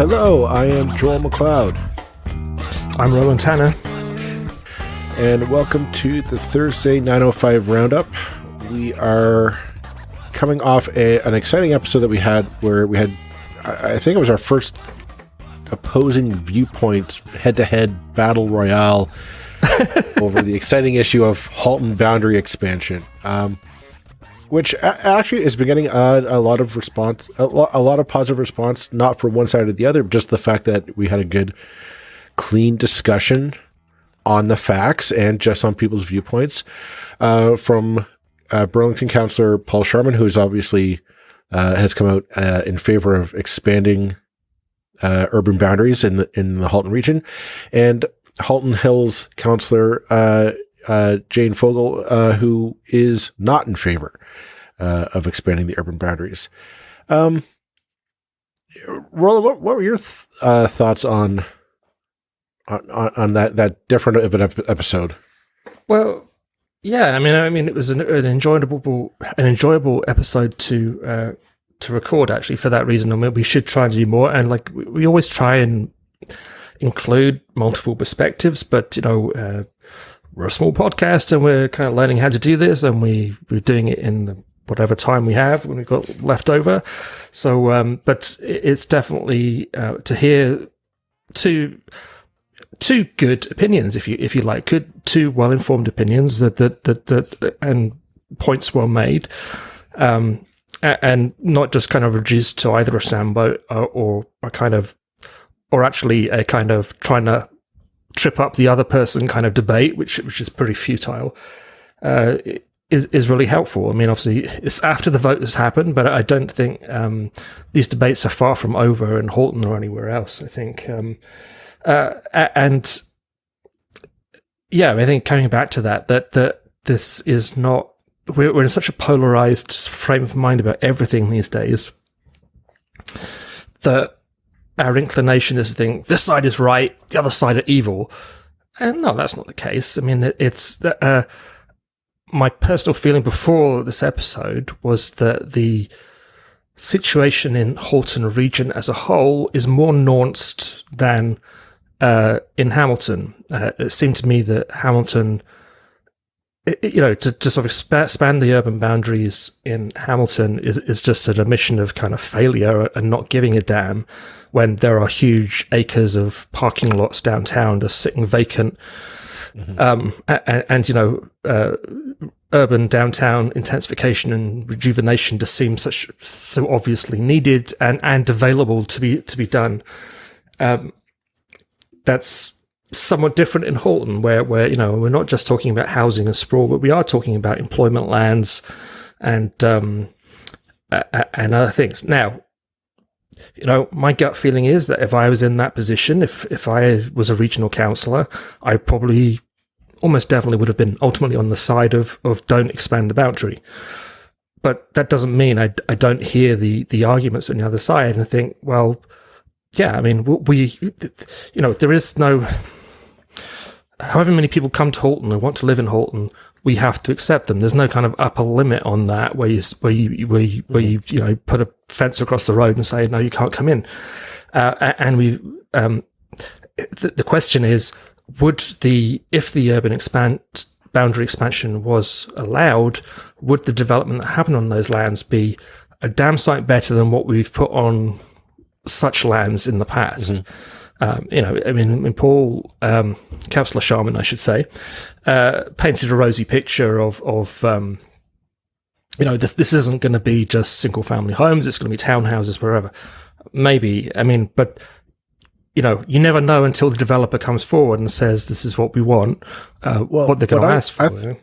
Hello, I am Joel McLeod. I'm Roland Tanner. And welcome to the Thursday 905 Roundup. We are coming off an exciting episode that we had where we had, I think it was our first opposing viewpoints head-to-head battle royale over the exciting issue of Halton boundary expansion, which actually has been getting a lot of response, a lot of positive response, not from one side or the other, just the fact that we had a good, clean discussion on the facts and just on people's viewpoints from Burlington Councillor Paul Sharman, who's obviously has come out in favor of expanding urban boundaries in the Halton region, and Halton Hills Councillor Jane Fogel, who is not in favor of expanding the urban boundaries. Roland, what were your thoughts on that different of an episode? Well, yeah, I mean, it was an enjoyable episode to record, actually, for that reason. I mean, we should try and do more, and like we always try and include multiple perspectives, but we're a small podcast and we're kind of learning how to do this, and we're doing it in whatever time we have when we've got left over. So, but it's definitely to hear two good opinions, if you like, two well-informed opinions that and points well made, and not just kind of reduced to either a soundbite or actually a kind of trying to trip up the other person kind of debate, which is pretty futile, is really helpful. I mean, obviously, it's after the vote has happened, but I don't think these debates are far from over in Halton or anywhere else. I think, and yeah, I think coming back to that this is not. We're in such a polarized frame of mind about everything these days that our inclination is to think this side is right, the other side are evil. And no, that's not the case. I mean, it's my personal feeling before this episode was that the situation in Halton region as a whole is more nuanced than in Hamilton. It seemed to me that Hamilton, to sort of expand the urban boundaries in Hamilton is just an admission of kind of failure and not giving a damn, when there are huge acres of parking lots downtown just sitting vacant. Mm-hmm. Urban downtown intensification and rejuvenation just seems so obviously needed and available to be done. That's somewhat different in Halton, where we're not just talking about housing and sprawl, but we are talking about employment lands and other things. Now, my gut feeling is that if I was in that position, if I was a regional councillor, I probably almost definitely would have been ultimately on the side of don't expand the boundary. But that doesn't mean I don't hear the arguments on the other side and think, well, yeah, I mean, there is no. However many people come to Halton and want to live in Halton, we have to accept them. There's no kind of upper limit on that where you put a fence across the road and say no, you can't come in. And the question is, if the urban boundary expansion was allowed, would the development that happened on those lands be a damn sight better than what we've put on such lands in the past? Mm-hmm. Paul, Councillor Sharman, I should say, painted a rosy picture of this isn't going to be just single family homes, it's going to be townhouses wherever. Maybe, but you never know until the developer comes forward and says this is what we want, what they're going to ask for.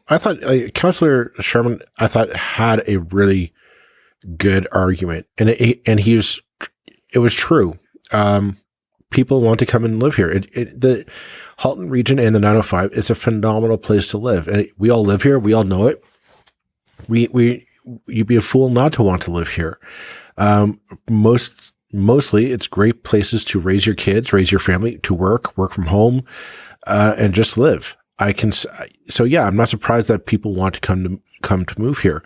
I thought Councillor Sharman, had a really good argument, and it was true. People want to come and live here. The Halton region and the 905 is a phenomenal place to live, and we all live here. We all know it. You'd be a fool not to want to live here. Mostly, it's great places to raise your kids, raise your family, to work from home, and just live. So yeah, I'm not surprised that people want to come to move here.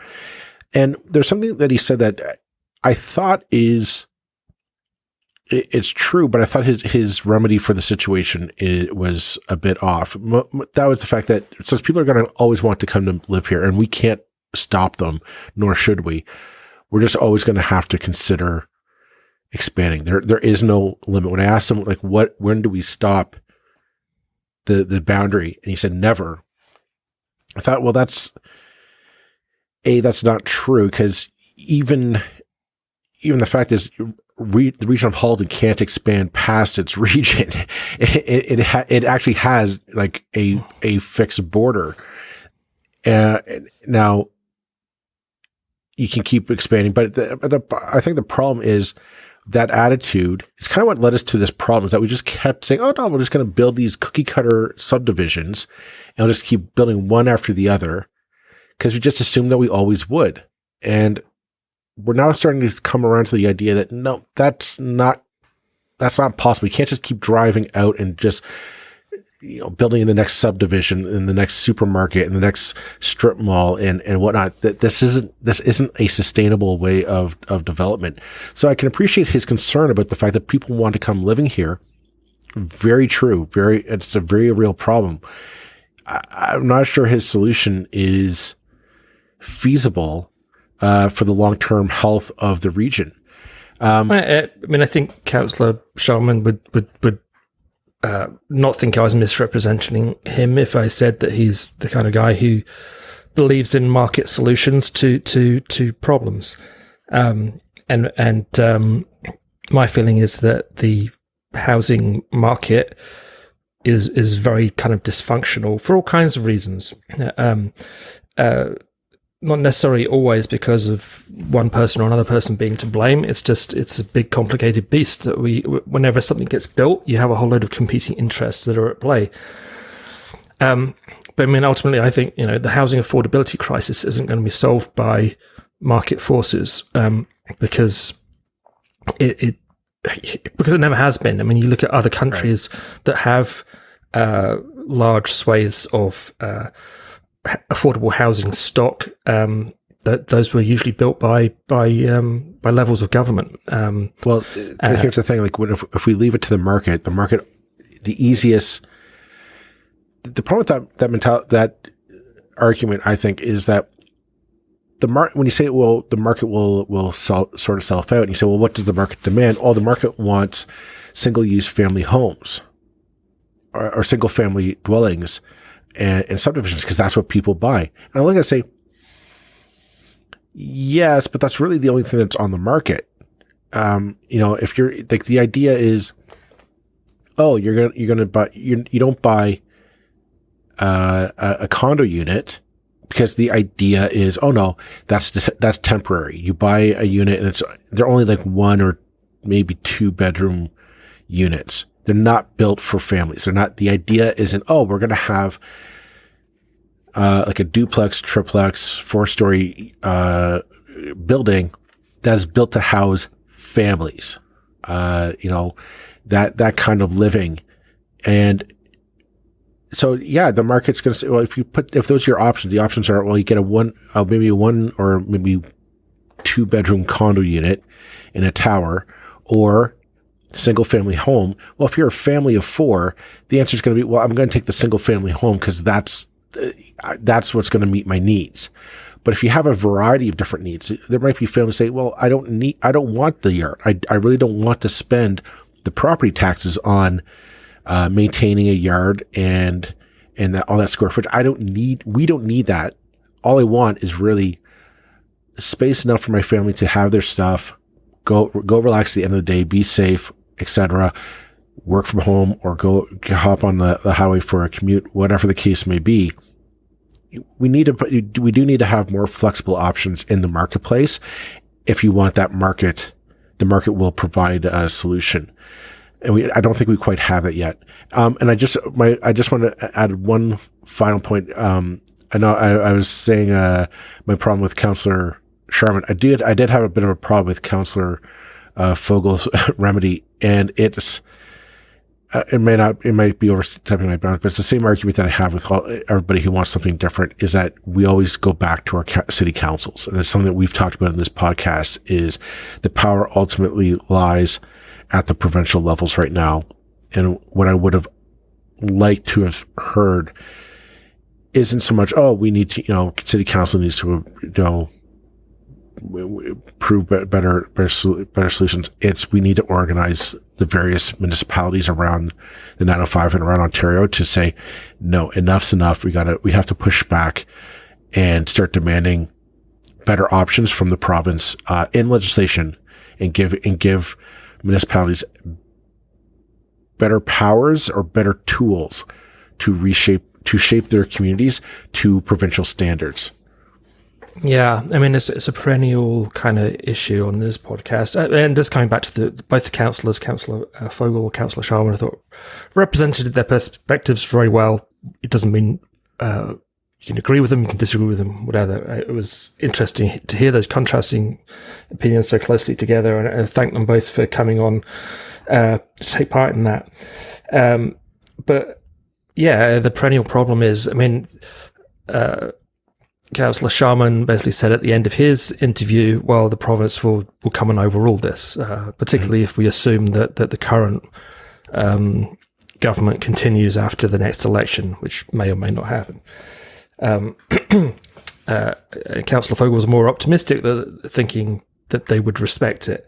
And there's something that he said that I thought is it's true, but I thought his remedy for the situation was a bit off. That was the fact that since people are going to always want to come to live here, and we can't stop them, nor should we, we're just always going to have to consider expanding. There is no limit. When I asked him, like, when do we stop the boundary? And he said, never. I thought, well, that's not true, because even the fact is, the region of Halton can't expand past its region. It actually has like a fixed border. Now you can keep expanding, but I think the problem is that attitude is kind of what led us to this problem, is that we just kept saying, oh no, we're just going to build these cookie cutter subdivisions and we'll just keep building one after the other, because we just assumed that we always would. And we're now starting to come around to the idea that no, that's not possible. You can't just keep driving out and just, building in the next subdivision, in the next supermarket, in the next strip mall, and whatnot. That this isn't a sustainable way of development. So I can appreciate his concern about the fact that people want to come living here. Very true. It's a very real problem. I'm not sure his solution is feasible for the long-term health of the region. I think Councillor Sharman would not think I was misrepresenting him if I said that he's the kind of guy who believes in market solutions to problems. And my feeling is that the housing market is very kind of dysfunctional for all kinds of reasons. Not necessarily always because of one person or another person being to blame. It's a big, complicated beast that whenever something gets built, you have a whole load of competing interests that are at play. But I mean, ultimately, I think, the housing affordability crisis isn't going to be solved by market forces, because it never has been. I mean, you look at other countries that have large swathes of affordable housing stock, that those were usually built by levels of government. Here's the thing: like, if we leave it to the market, the easiest. The problem with that argument, I think, is that when you say, well, the market will sort itself out, and you say, well, what does the market demand? The market wants single-use family homes or single-family dwellings and subdivisions, because that's what people buy. And I look at it and say, yes, but that's really the only thing that's on the market. If you're like, the idea is, you're gonna buy, you don't buy a condo unit, because the idea is, that's temporary. You buy a unit and they're only like 1 or maybe 2 bedroom units. They're not built for families. The idea isn't, we're going to have like a duplex, triplex, 4-story building that is built to house families. That kind of living. And so, the market's going to say, well, if those are your options, the options are, well, you get maybe a 1 or maybe 2 bedroom condo unit in a tower, or single family home. Well, if you're a family of 4, the answer is going to be, well, I'm going to take the single family home because that's what's going to meet my needs. But if you have a variety of different needs, there might be families say, well, I don't want the yard. I really don't want to spend the property taxes on maintaining a yard and all that square footage. We don't need that. All I want is really space enough for my family to have their stuff, go relax at the end of the day, be safe, etc., work from home, or go hop on the highway for a commute, whatever the case may be. We do need to have more flexible options in the marketplace. If you want that market, the market will provide a solution. And I don't think we quite have it yet. And I just want to add one final point. I know I was saying my problem with Councillor Sharman. I did have a bit of a problem with Councillor Fogel's remedy, and it might be overstepping my bounds, but it's the same argument that I have with everybody who wants something different, is that we always go back to our city councils. And it's something that we've talked about in this podcast, is the power ultimately lies at the provincial levels right now. And what I would have liked to have heard isn't so much, we need to, city council needs to, prove better solutions. It's, we need to organize the various municipalities around the 905 and around Ontario to say, no, enough's enough. We have to push back and start demanding better options from the province, in legislation, and give municipalities better powers or better tools to shape their communities to provincial standards. Yeah, I mean, it's a perennial kind of issue on this podcast. And just coming back to both the councillors, Councillor Fogel, Councillor Sharman, I thought represented their perspectives very well. It doesn't mean you can agree with them, you can disagree with them, whatever. It was interesting to hear those contrasting opinions so closely together, and I thank them both for coming on to take part in that. But yeah, the perennial problem is, I mean, Councillor Sharman basically said at the end of his interview, well, the province will come and overrule this, particularly if we assume that the current government continues after the next election, which may or may not happen. Councillor Fogel was more optimistic, thinking that they would respect it.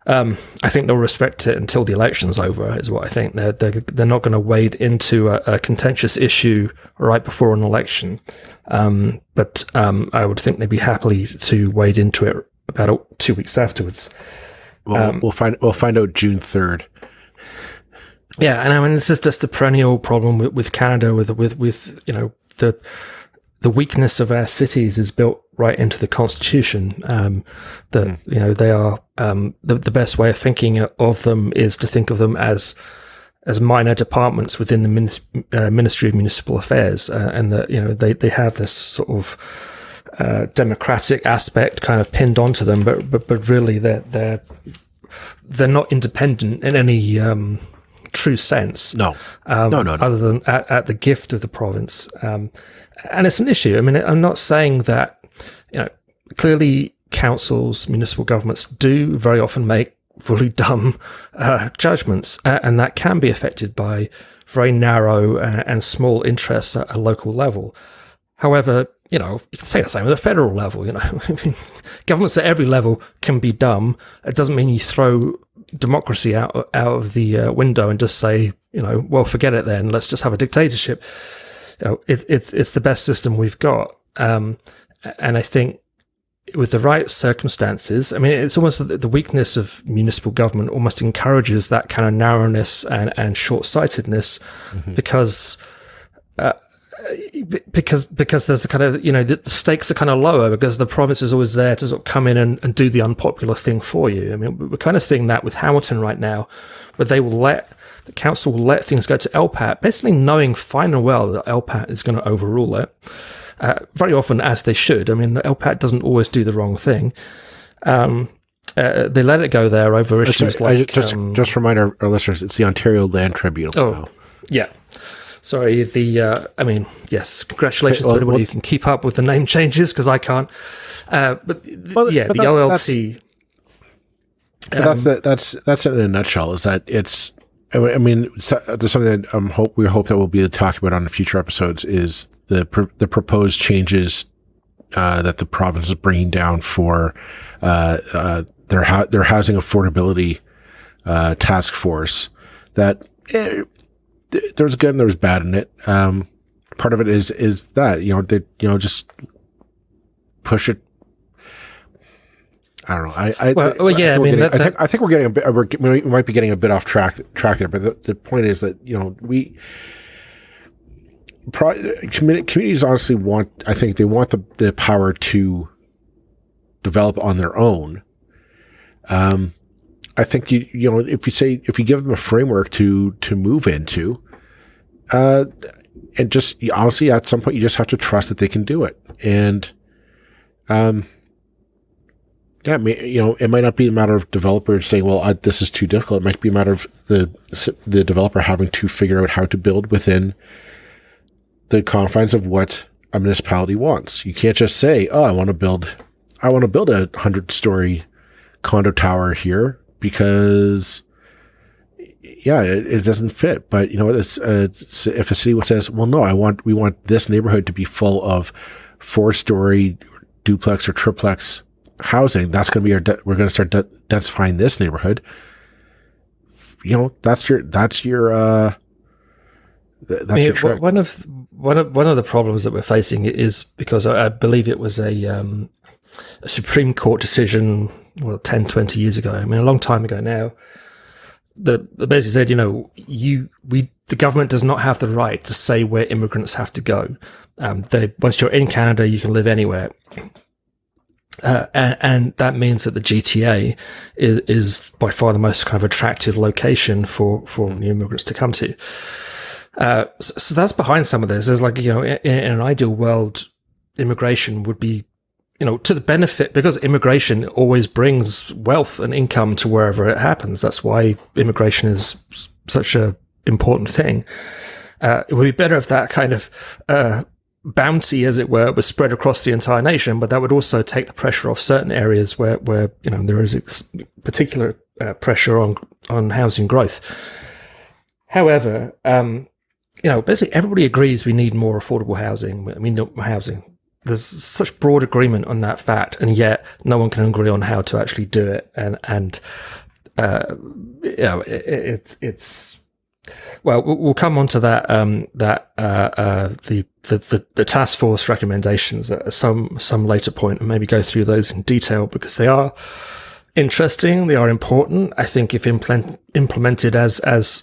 I think they'll respect it until the election's over, is what I think. They're not going to wade into a contentious issue right before an election. But I would think they'd be happy to wade into it about 2 weeks afterwards. Well, we'll find out June 3rd. Yeah, and I mean, this is just a perennial problem with Canada, with the weakness of our cities is built right into the Constitution. They are the best way of thinking of them is to think of them as minor departments within the Ministry of Municipal Affairs, and that they have this sort of democratic aspect kind of pinned onto them, but really they're not independent in any true sense. No. Other than at the gift of the province. And it's an issue. I mean, I'm not saying that, clearly councils, municipal governments do very often make really dumb judgments, and that can be affected by very narrow and small interests at a local level. However, you can say the same at a federal level. I mean, governments at every level can be dumb. It doesn't mean you throw democracy out of the window and just say, well, forget it then. Let's just have a dictatorship. It's the best system we've got. And I think with the right circumstances, I mean, it's almost the weakness of municipal government almost encourages that kind of narrowness and short-sightedness, because there's a kind of, the stakes are kind of lower because the province is always there to sort of come in and do the unpopular thing for you. I mean, we're kind of seeing that with Hamilton right now, where the council will let things go to LPAT, basically knowing fine and well that LPAT is going to overrule it, very often as they should. I mean, the LPAT doesn't always do the wrong thing. They let it go there over issues like... Just remind our listeners, it's the Ontario Land Tribunal. Oh, yeah. Sorry, yes, congratulations to anybody who can keep up with the name changes, because I can't. The OLT... That's it in a nutshell, is that it's... I mean, there's something that we hope that we'll be talking about on the future episodes, is the proposed changes that the province is bringing down for their housing affordability task force. That there's good and there's bad in it. Part of it is that they just push it. I don't know. I think we're getting a bit. We might be getting a bit off track there. But the point is that communities honestly want. I think they want the power to develop on their own. I think if you give them a framework to move into, and just honestly at some point you just have to trust that they can do it. And yeah, it might not be a matter of developers saying, well, this is too difficult. It might be a matter of the developer having to figure out how to build within the confines of what a municipality wants. You can't just say, oh, I want to build a 100-story condo tower here because, yeah, it doesn't fit. But you know what? It's, if a city says, well, no, we want this neighborhood to be full of 4-story duplex or triplex housing. That's going to be we're going to start densifying this neighborhood. You know, that's your trick. One of the problems that we're facing is because I believe it was a Supreme Court decision, 10, 20 years ago. I mean, a long time ago now. That basically said, you know, the government does not have the right to say where immigrants have to go. Once you're in Canada, you can live anywhere. And that means that the GTA is by far the most kind of attractive location for new immigrants to come to. So that's behind some of this. There's like, you know, in an ideal world, immigration would be, you know, to the benefit, because immigration always brings wealth and income to wherever it happens. That's why immigration is such a important thing. It would be better if that kind of bounty, as it were, was spread across the entire nation, but that would also take the pressure off certain areas where you know, there is particular pressure on housing growth. However, you know, basically everybody agrees we need more affordable housing. I mean, not housing. There's such broad agreement on that fact, and yet no one can agree on how to actually do it. And you know, it's well, we'll come on to that. The task force recommendations at some later point, and maybe go through those in detail, because they are interesting. They are important. I think if implemented as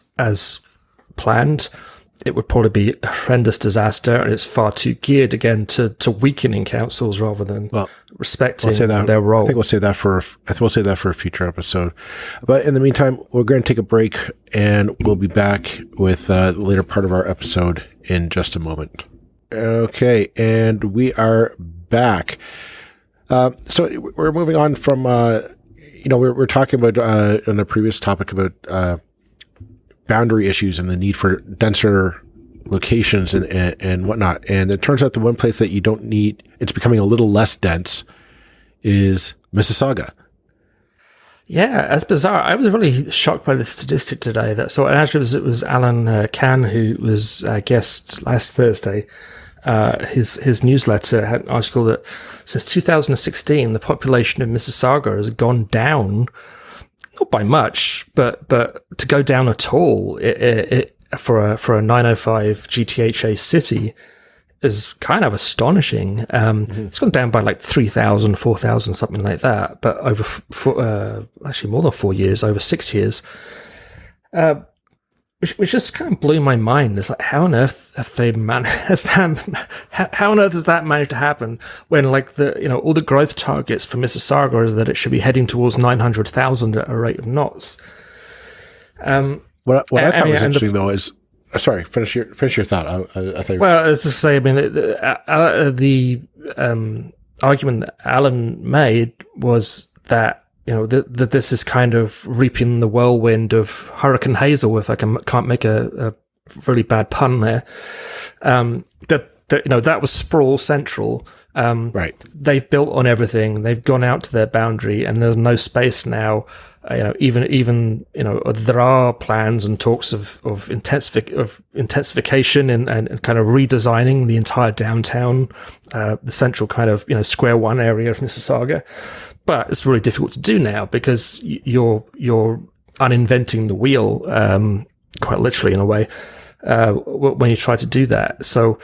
planned, it would probably be a horrendous disaster, and it's far too geared again to weakening councils rather than respecting their role. I think we'll say that for a future episode. But in the meantime, we're going to take a break, and we'll be back with the later part of our episode in just a moment. Okay, and we are back. So we're moving on from you know, we're talking about on a previous topic about boundary issues and the need for denser locations and whatnot. And it turns out the one place that you don't need, it's becoming a little less dense, is Mississauga. Yeah, that's bizarre. I was really shocked by the statistic today. It was Alan Can, who was a guest last Thursday. His newsletter had an article that since 2016, the population of Mississauga has gone down. Not by much, but to go down at all for a 905 GTHA city is kind of astonishing. It's gone down by like 3,000, 4,000, something like that. But over actually more than 4 years, over 6 years, which just kind of blew my mind. It's like, how on earth have they managed? How on earth has that managed to happen when, like, all the growth targets for Mississauga is that it should be heading towards 900,000 at a rate of knots. What I thought was interesting though is, sorry, finish your thought. I thought. Well, as to say, I mean, the argument that Alan made was that, you know, that this is kind of reaping the whirlwind of Hurricane Hazel, if I can't make a really bad pun there. That you know, that was sprawl central. Right. They've built on everything. They've gone out to their boundary, and there's no space now. You know, even you know, there are plans and talks of intensification and kind of redesigning the entire downtown, the central kind of, you know, square one area of Mississauga. But it's really difficult to do now because you're uninventing the wheel, quite literally in a way, when you try to do that. So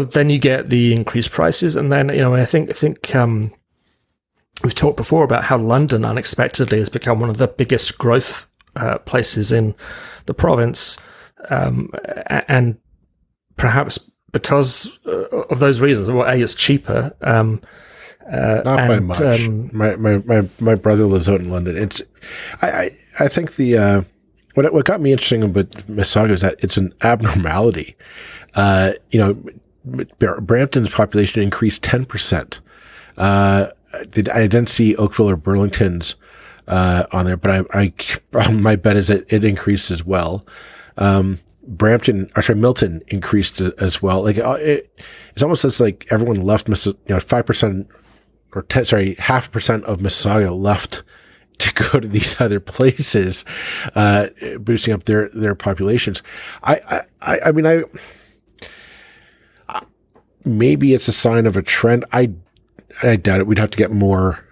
then you get the increased prices, and then, you know, I think we've talked before about how London unexpectedly has become one of the biggest growth places in the province, and perhaps because of those reasons. Well, A, it's cheaper. Not by much. My brother lives out in London. I think the what got me interesting about Mississauga is that it's an abnormality. You know, Brampton's population increased 10%. I didn't see Oakville or Burlington's on there, but my bet is that it increased as well. Milton increased as well. Like it's almost as like everyone left 5% or 0.5% of Mississauga left to go to these other places, boosting up their populations. I mean, maybe it's a sign of a trend. I doubt it. We'd have to get more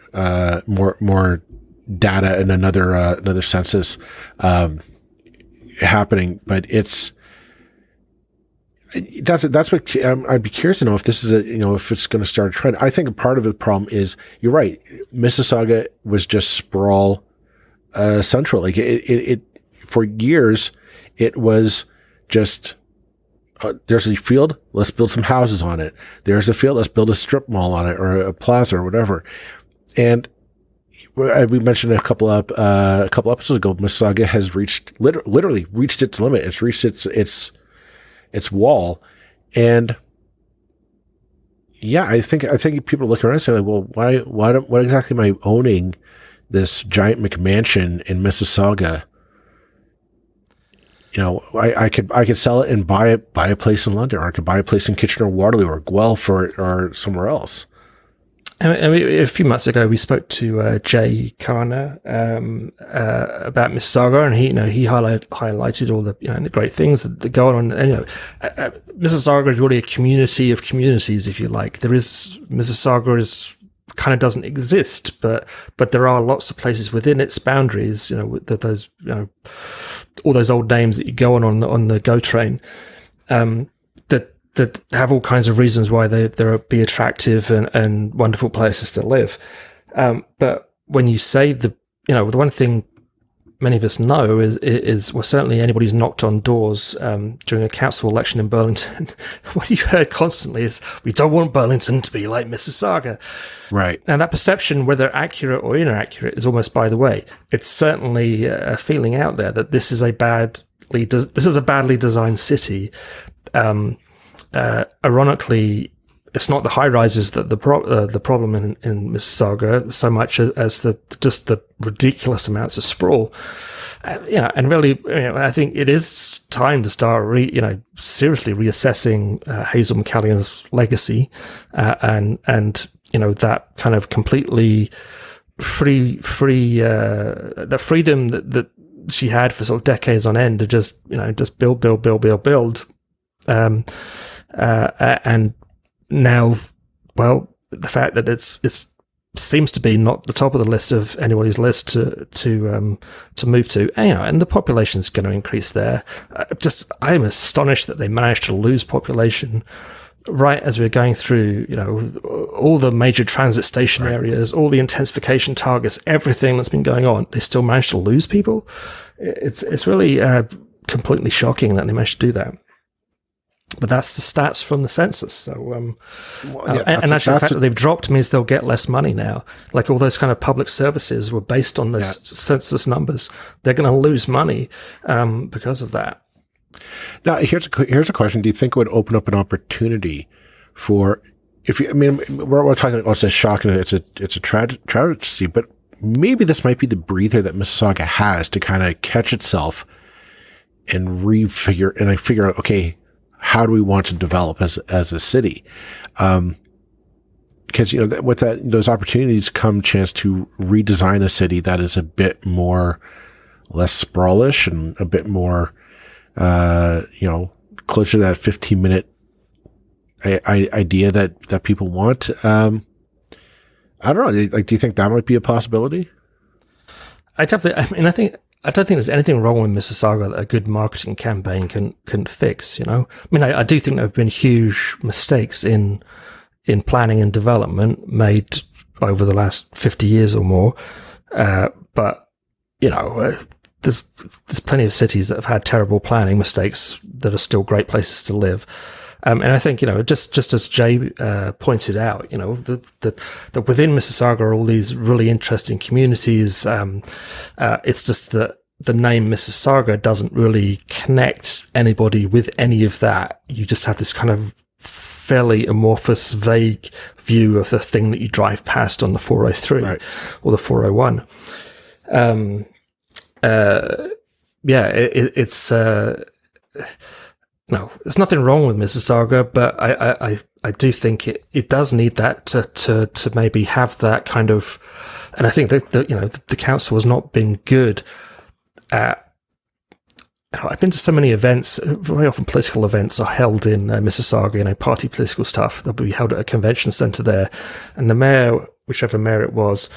data and another census happening, but that's what I'd be curious to know if this is if it's going to start a trend. I think a part of the problem is, you're right, Mississauga was just sprawl central. Like it for years, it was just there's a field, let's build some houses on it. There's a field, let's build a strip mall on it, or a plaza or whatever. And we mentioned a couple episodes ago, Mississauga has literally reached its limit. It's reached its wall. And yeah, I think people are looking around and saying, like, well, what exactly am I owning this giant McMansion in Mississauga? I could sell it and buy a place in London, or I could buy a place in Kitchener, Waterloo, or Guelph, or somewhere else. And a few months ago, we spoke to Jay Karner about Mississauga, and he highlighted all the the great things that go on. And Mississauga is really a community of communities, if you like. Mississauga kind of doesn't exist, but there are lots of places within its boundaries. Those all those old names that you go on the GO train. That have all kinds of reasons why they're be attractive and wonderful places to live. But when you say the one thing many of us know is well, certainly anybody who's knocked on doors during a council election in Burlington, what you heard constantly is, we don't want Burlington to be like Mississauga. Right. And that perception, whether accurate or inaccurate, is almost by the way. It's certainly a feeling out there that this is a badly designed city. Ironically, it's not the high rises that the problem in Mississauga so much as just the ridiculous amounts of sprawl. And really, I think it is time to start seriously reassessing Hazel McCallion's legacy, and that kind of completely free the freedom that she had for sort of decades on end to just build. And now, well, the fact that it seems to be not the top of the list of anybody's list to move to, and the population is going to increase there. I am astonished that they managed to lose population right as we're going through, all the major transit station areas, all the intensification targets, everything that's been going on. They still managed to lose people. It's really completely shocking that they managed to do that. But that's the stats from the census. So, and actually, the fact that they've dropped means they'll get less money now. Like all those kind of public services were based on those census numbers. They're going to lose money because of that. Now, here's a question: do you think it would open up an opportunity for? We're talking about it's a shock and it's a tragedy, but maybe this might be the breather that Mississauga has to kind of catch itself and figure out, okay, how do we want to develop as a city? Because with those opportunities come chance to redesign a city that is a bit less sprawlish and a bit more, closer to that 15-minute idea that people want. I don't know. Like, do you think that might be a possibility? I don't think there's anything wrong with Mississauga that a good marketing campaign can fix, I do think there have been huge mistakes in planning and development made over the last 50 years or more. But there's plenty of cities that have had terrible planning mistakes that are still great places to live. And I think, just as Jay pointed out, that within Mississauga are all these really interesting communities. It's just that the name Mississauga doesn't really connect anybody with any of that. You just have this kind of fairly amorphous, vague view of the thing that you drive past on the 403 or the 401. No, there's nothing wrong with Mississauga, but I do think it does need that to maybe have that kind of And I think that the council has not been good at. I've been to so many events. Very often, political events are held in Mississauga. Party political stuff. They'll be held at a convention centre there, and the mayor, whichever mayor it was,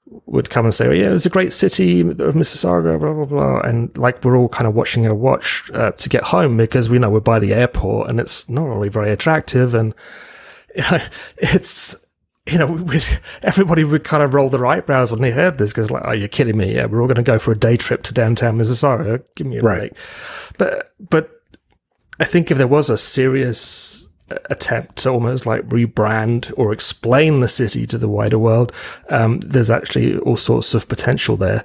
would come and say, "Oh, yeah, it's a great city of Mississauga, blah blah blah," and like we're all kind of watching her watch to get home because we know we're by the airport and it's not really very attractive, and it's. Everybody would kind of roll their eyebrows when they heard this because, like, oh, you're kidding me? Yeah, we're all going to go for a day trip to downtown Mississauga. Give me a break. But I think if there was a serious attempt to almost like rebrand or explain the city to the wider world, there's actually all sorts of potential there.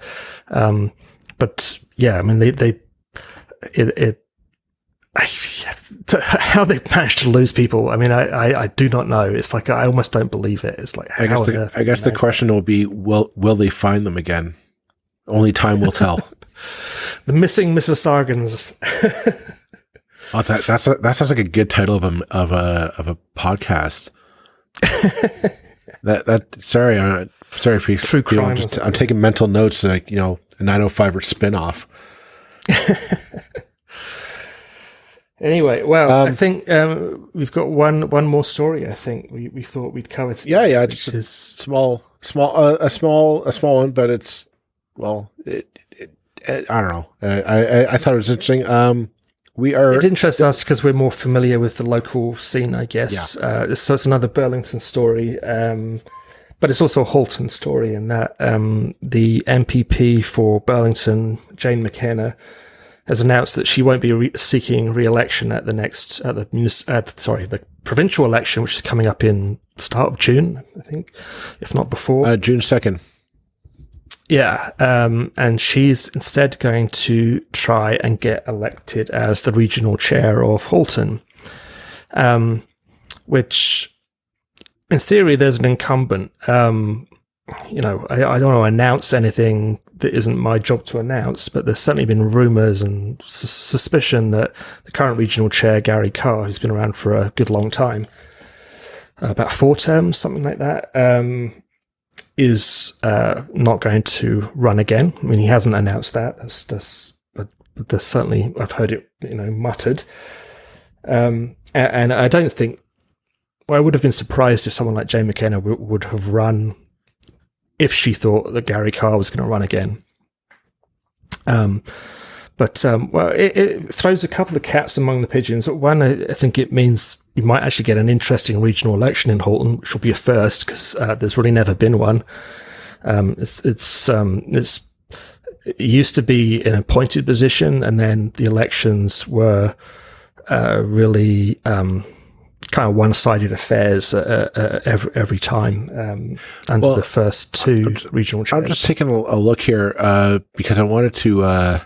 But yeah, I mean, how they've managed to lose people, I mean, I do not know. It's like I almost don't believe it. It's like, I guess the question will be, will they find them again? Only time will tell. The missing Mississaugans. Oh, that sounds like a good title of a podcast. Sorry for true crime. I'm taking mental notes, like, a 905er spinoff. Anyway, well, I think we've got one more story. I think we thought we'd cover. Yeah, just a small one, but it's I don't know. I thought it was interesting. It interests us because we're more familiar with the local scene, I guess. Yeah. So it's another Burlington story, but it's also a Halton story in that the MPP for Burlington, Jane McKenna, has announced that she won't be seeking re-election at the provincial election, which is coming up in the start of June, I think, if not before. June 2nd. Yeah, and she's instead going to try and get elected as the regional chair of Halton, which, in theory, there's an incumbent. I don't want to announce anything that isn't my job to announce, but there's certainly been rumours and suspicion that the current regional chair, Gary Carr, who's been around for a good long time, about 4 terms, something like that, is not going to run again. I mean, he hasn't announced that, but there's certainly, I've heard it, muttered. And I don't think, I would have been surprised if someone like Jane McKenna would have run if she thought that Gary Carr was going to run again. But it throws a couple of cats among the pigeons. One, I think it means we might actually get an interesting regional election in Halton, which will be a first because there's really never been one. It used to be an appointed position, and then the elections were really kind of one-sided affairs every time under the first 2 regional chairs. I'm just taking a look here because I wanted to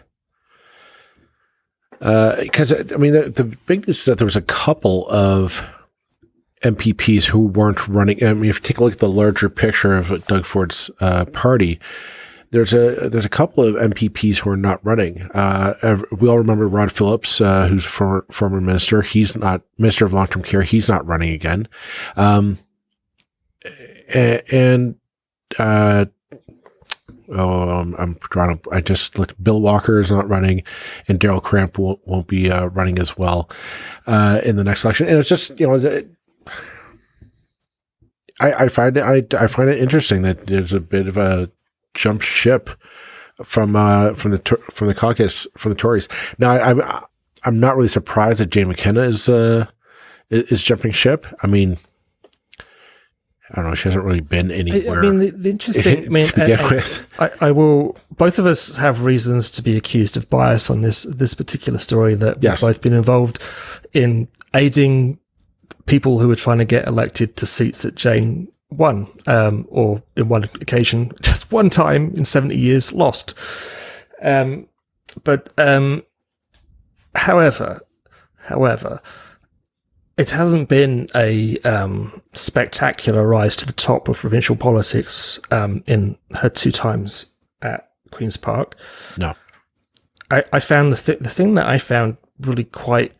because I mean the big news is that there was a couple of MPPs who weren't running. I mean, if you take a look at the larger picture of Doug Ford's party, there's a couple of MPPs who are not running. We all remember Rod Phillips, who's a former minister. He's not Minister of Long-Term Care. He's not running again. I'm drawing up. I just looked. Bill Walker is not running, and Daryl Cramp won't be running as well in the next election. And it's just, I find it interesting that there's a bit of a jump ship from the caucus, from the Tories. Now, I'm not really surprised that Jane McKenna is jumping ship. I mean, I don't know. She hasn't really been anywhere. I mean, the interesting. I will. Both of us have reasons to be accused of bias on this particular story. That we've both been involved in aiding people who are trying to get elected to seats that Jane won, or in one occasion, just one time in 70 years, lost. However, it hasn't been a spectacular rise to the top of provincial politics in her 2 times at Queen's Park. No. I found the thing that I found really quite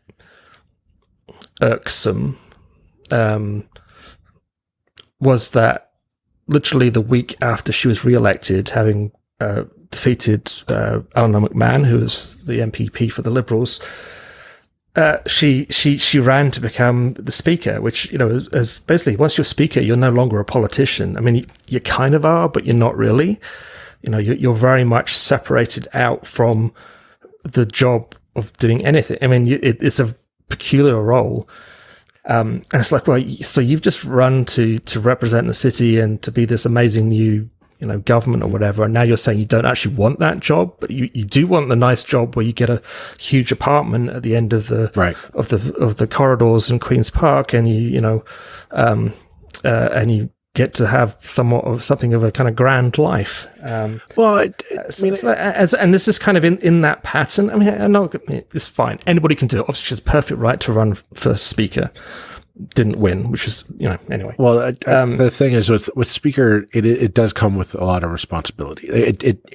irksome was that literally the week after she was re-elected, having defeated Eleanor McMahon, who was the MPP for the Liberals. She ran to become the Speaker, which, as basically, once you're Speaker, you're no longer a politician. I mean, you kind of are, but you're not really. You're very much separated out from the job of doing anything. I mean, it's a peculiar role. And it's like, well, so you've just run to represent the city and to be this amazing new government or whatever, and now you're saying you don't actually want that job, but you do want the nice job where you get a huge apartment at the end of the of the corridors in Queen's Park, and and you get to have something of a kind of grand life. And this is kind of in that pattern. I mean, I know it's fine. Anybody can do it. Obviously, she has perfect right to run for Speaker. Didn't win, which is, anyway. Well, the thing is with Speaker, it does come with a lot of responsibility.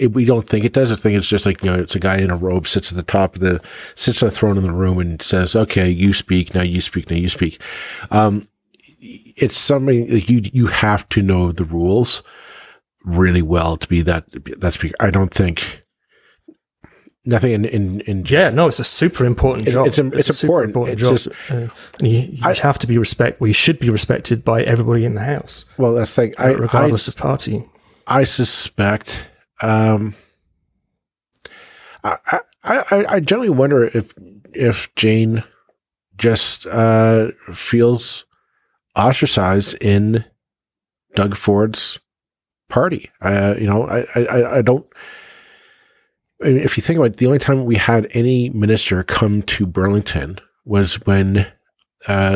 We don't think it does. I think it's just like, it's a guy in a robe sits on the throne in the room and says, okay, you speak, now you speak, now you speak. It's something like you have to know the rules really well to be that Speaker. I don't think nothing in it's a super important job. It's a super important job. Just, and you have to be you should be respected by everybody in the House. Well, that's the thing. Regardless of party. I suspect. I generally wonder if Jane just feels ostracized in Doug Ford's party. I don't. If you think about it, the only time we had any minister come to Burlington was when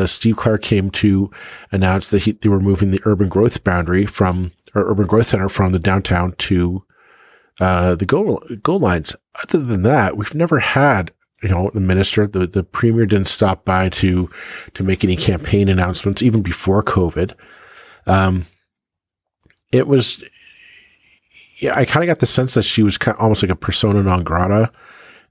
Steve Clark came to announce that they were moving the urban growth center from the downtown to the gold lines. Other than that, we've never had the minister. The premier didn't stop by to make any campaign announcements even before COVID. It was. Yeah, I kind of got the sense that she was almost like a persona non grata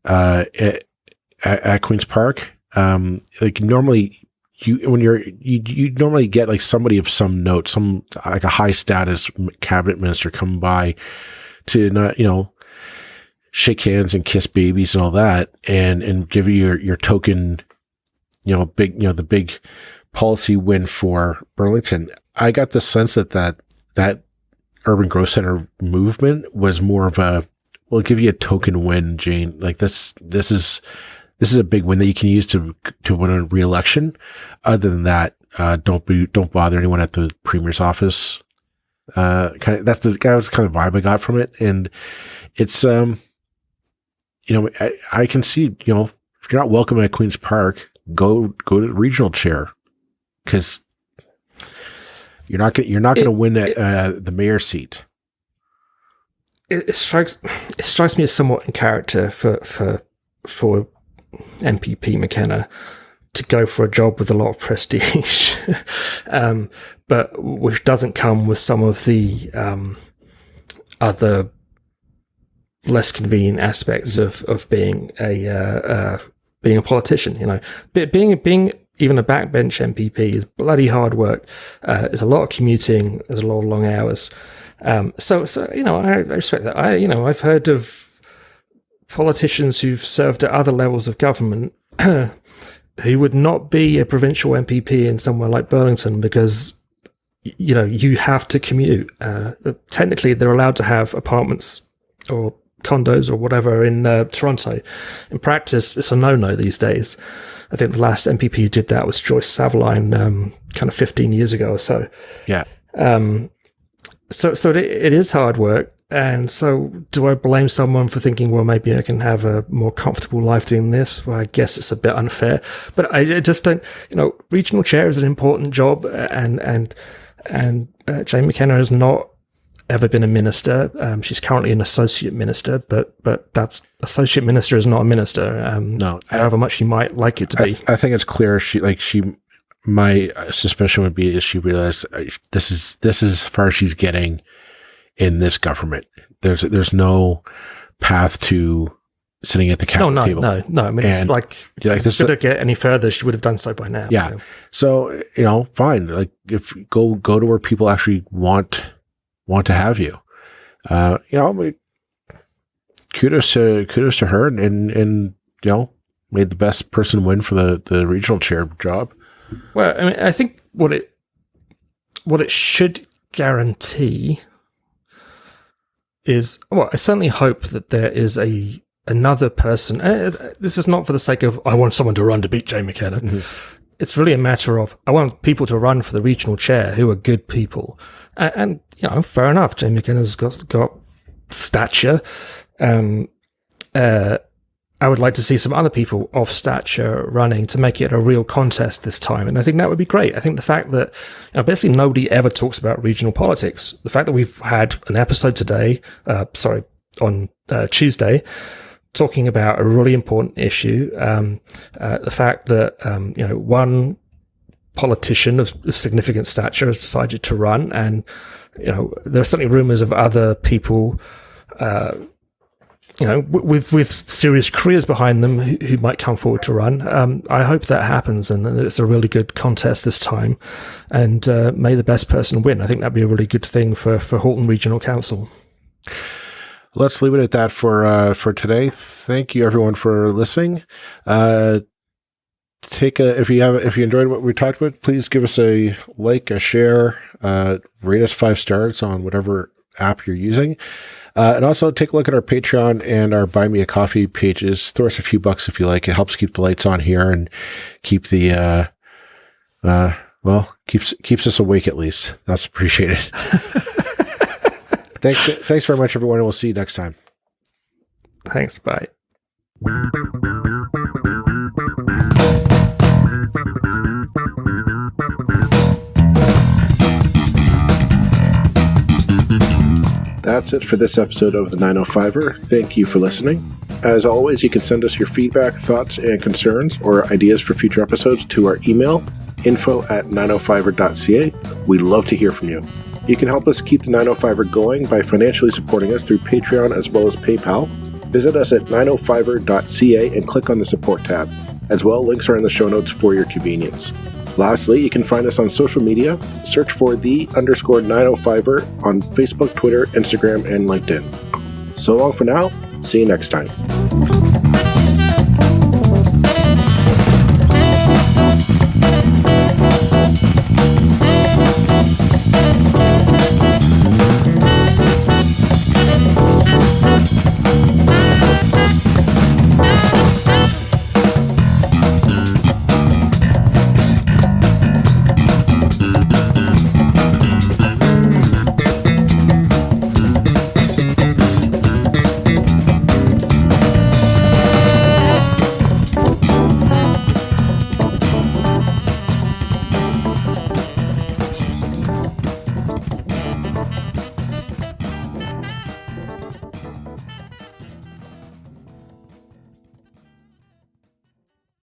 at Queen's Park. Like normally, you normally get like somebody of some note, some like a high status cabinet minister come by to not shake hands and kiss babies and all that, and give you your token, the big policy win for Burlington. I got the sense that urban growth center movement was more of we'll give you a token win, Jane. Like this is a big win that you can use to win a re-election. Other than that, don't bother anyone at the premier's office. That was the kind of vibe I got from it. And it's, I can see, if you're not welcome at Queen's Park, go to the regional chair, because you're not going to win the mayor's seat. It strikes me as somewhat in character for MPP McKenna to go for a job with a lot of prestige, but which doesn't come with some of the other less convenient aspects of being a politician. Being even a backbench MPP is bloody hard work. There's a lot of commuting. There's a lot of long hours. So I respect that. I've heard of politicians who've served at other levels of government who would not be a provincial MPP in somewhere like Burlington because you have to commute. Technically, they're allowed to have apartments or condos or whatever in Toronto. In practice, it's a no-no these days. I think the last MPP who did that was Joyce Savaline, kind of 15 years ago or so. Yeah. So it is hard work. And so do I blame someone for thinking, well, maybe I can have a more comfortable life doing this? Well, I guess it's a bit unfair. But I just don't, regional chair is an important job. And Jane McKenna has not ever been a minister. She's currently an associate minister, but that's associate minister is not a minister. No, however much you might like it to be. I think it's clear. My suspicion would be is she realized this is as far as she's getting in this government. There's no path to sitting at the cabinet table. No. I mean, it's like if she could get any further, she would have done so by now. Yeah. So fine. Like if go to where people actually want want to have you. Kudos to her, and made the best person win for the regional chair job. Well, I mean, I think what it should guarantee is, I certainly hope that there is another person. This is not for the sake of I want someone to run to beat Jane McKenna. Mm-hmm. It's really a matter of I want people to run for the regional chair who are good people, and fair enough. Jane McKenna's got stature. I would like to see some other people of stature running to make it a real contest this time. And I think that would be great. I think the fact that basically nobody ever talks about regional politics, the fact that we've had an episode today, on Tuesday, talking about a really important issue, the fact that, one politician of significant stature has decided to run, and, there are certainly rumors of other people, with serious careers behind them who might come forward to run. I hope that happens and that it's a really good contest this time, and may the best person win. I think that'd be a really good thing for Halton Regional Council. Let's leave it at that for today. Thank you everyone for listening. If you enjoyed what we talked about, please give us a like, a share, rate us 5 stars on whatever app you're using. And also take a look at our Patreon and our Buy Me a Coffee pages. Throw us a few bucks if you like. It helps keep the lights on here and keep the, keeps us awake at least. That's appreciated. Thanks very much, everyone, and we'll see you next time. Thanks. Bye. That's it for this episode of the 905er. Thank you for listening. As always, you can send us your feedback, thoughts, and concerns, or ideas for future episodes to our email, info@905er.ca. We love to hear from you. You can help us keep the 905er going by financially supporting us through Patreon as well as PayPal. Visit us at 905er.ca and click on the support tab. As well, links are in the show notes for your convenience. Lastly, you can find us on social media. Search for _905er on Facebook, Twitter, Instagram, and LinkedIn. So long for now. See you next time.